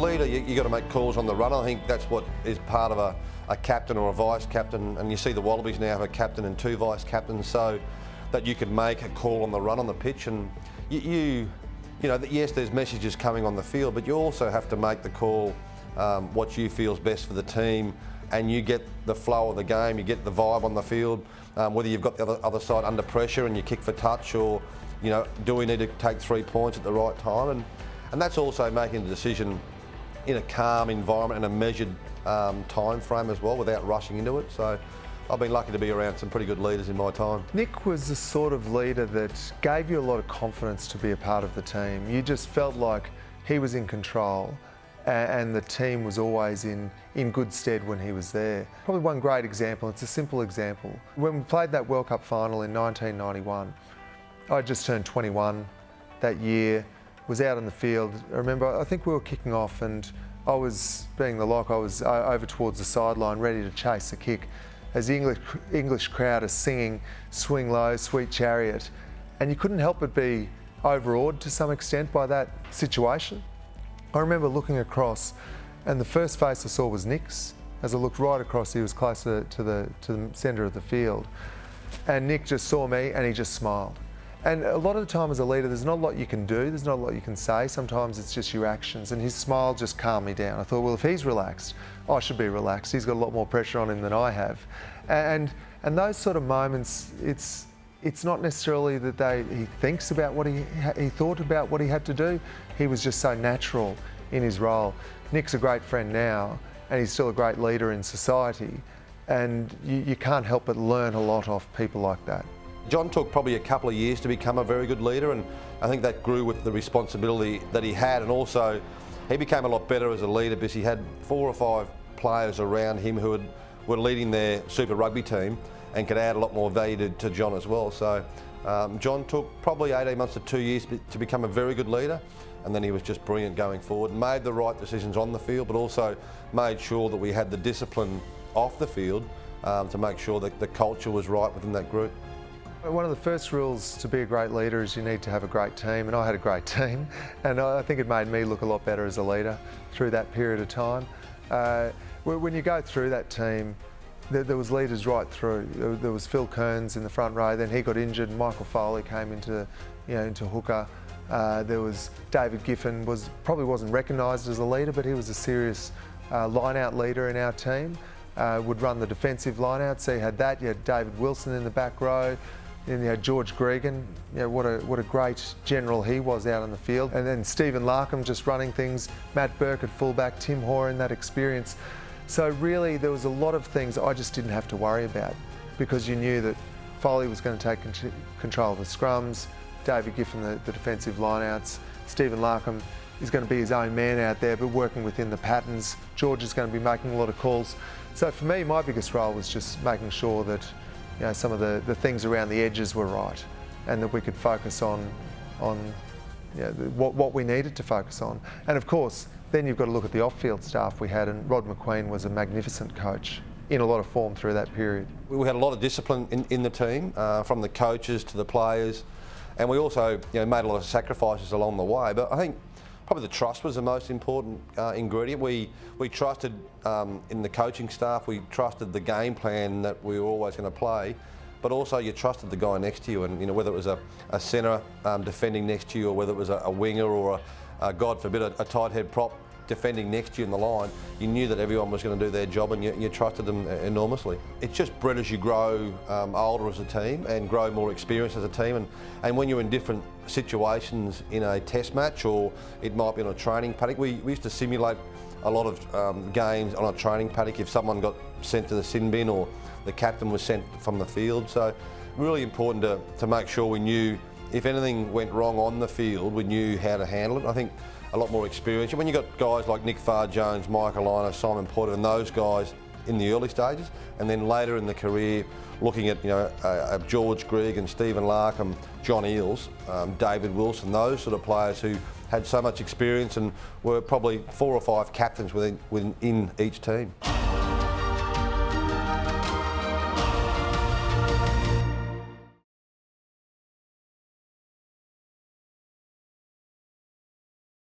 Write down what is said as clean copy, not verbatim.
leader, you got to make calls on the run. I think that's what is part of a captain or a vice captain, and you see the Wallabies now have a captain and 2 vice captains, so that you can make a call on the run on the pitch. And you know, yes, there's messages coming on the field, but you also have to make the call what you feel is best for the team, and you get the flow of the game, you get the vibe on the field, whether you've got the other side under pressure and you kick for touch, or, you know, do we need to take 3 points at the right time? And that's also making the decision in a calm environment and a measured time frame as well, without rushing into it. So I've been lucky to be around some pretty good leaders in my time. Nick was the sort of leader that gave you a lot of confidence to be a part of the team. You just felt like he was in control, and the team was always in good stead when he was there. Probably one great example, it's a simple example. When we played that World Cup final in 1991, I just turned 21 that year, was out in the field. I remember, I think we were kicking off, and I was, being the lock, I was over towards the sideline ready to chase the kick, as the English crowd is singing "Swing Low, Sweet Chariot," and you couldn't help but be overawed to some extent by that situation. I remember looking across, and the first face I saw was Nick's. As I looked right across, he was closer to the centre of the field, and Nick just saw me and he just smiled. And a lot of the time as a leader, there's not a lot you can do, there's not a lot you can say. Sometimes it's just your actions, and his smile just calmed me down. I thought, well, if he's relaxed, I should be relaxed. He's got a lot more pressure on him than I have. And those sort of moments, it's not necessarily that he thinks about what he thought about what he had to do. He was just so natural in his role. Nick's a great friend now, and he's still a great leader in society. And you can't help but learn a lot off people like that. John took probably a couple of years to become a very good leader, and I think that grew with the responsibility that he had, and also he became a lot better as a leader because he had 4 or 5 players around him who were leading their Super Rugby team and could add a lot more value to John as well. So John took probably 18 months to 2 years to become a very good leader, and then he was just brilliant going forward, made the right decisions on the field, but also made sure that we had the discipline off the field to make sure that the culture was right within that group. One of the first rules to be a great leader is you need to have a great team, and I had a great team, and I think it made me look a lot better as a leader through that period of time. When you go through that team, there was leaders right through. There was Phil Kearns in the front row, then he got injured, and Michael Foley came into hooker. There was David Giffen, probably wasn't recognised as a leader, but he was a serious line-out leader in our team. Would run the defensive line-out, so you had that. You had David Wilson in the back row. Then you had George Gregan, what a great general he was out on the field. And then Stephen Larkham just running things, Matt Burke at fullback, Tim Horan, that experience. So really there was a lot of things I just didn't have to worry about, because you knew that Foley was going to take control of the scrums, David Giffen the defensive lineouts, Stephen Larkham is going to be his own man out there but working within the patterns. George is going to be making a lot of calls. So for me, my biggest role was just making sure that some of the things around the edges were right, and that we could focus on what we needed to focus on. And of course, then you've got to look at the off-field staff we had, and Rod McQueen was a magnificent coach in a lot of form through that period. We had a lot of discipline in the team, from the coaches to the players, and we also made a lot of sacrifices along the way. But I think probably the trust was the most important ingredient. We trusted in the coaching staff, we trusted the game plan that we were always going to play, but also you trusted the guy next to you, and whether it was a centre defending next to you, or whether it was a winger, or God forbid a tight head prop defending next to you in the line, you knew that everyone was going to do their job, and you trusted them enormously. It's just bred as you grow older as a team and grow more experience as a team, and when you're in different situations in a test match, or it might be on a training paddock. We used to simulate a lot of games on a training paddock if someone got sent to the sin bin or the captain was sent from the field. So really important to make sure we knew if anything went wrong on the field, we knew how to handle it. I think a lot more experience. And when you've got guys like Nick Farr-Jones, Mike Alino, Simon Porter, and those guys in the early stages, and then later in the career, looking at George Greig and Stephen Larkham, John Eales, David Wilson, those sort of players who had so much experience and were probably 4 or 5 captains within each team.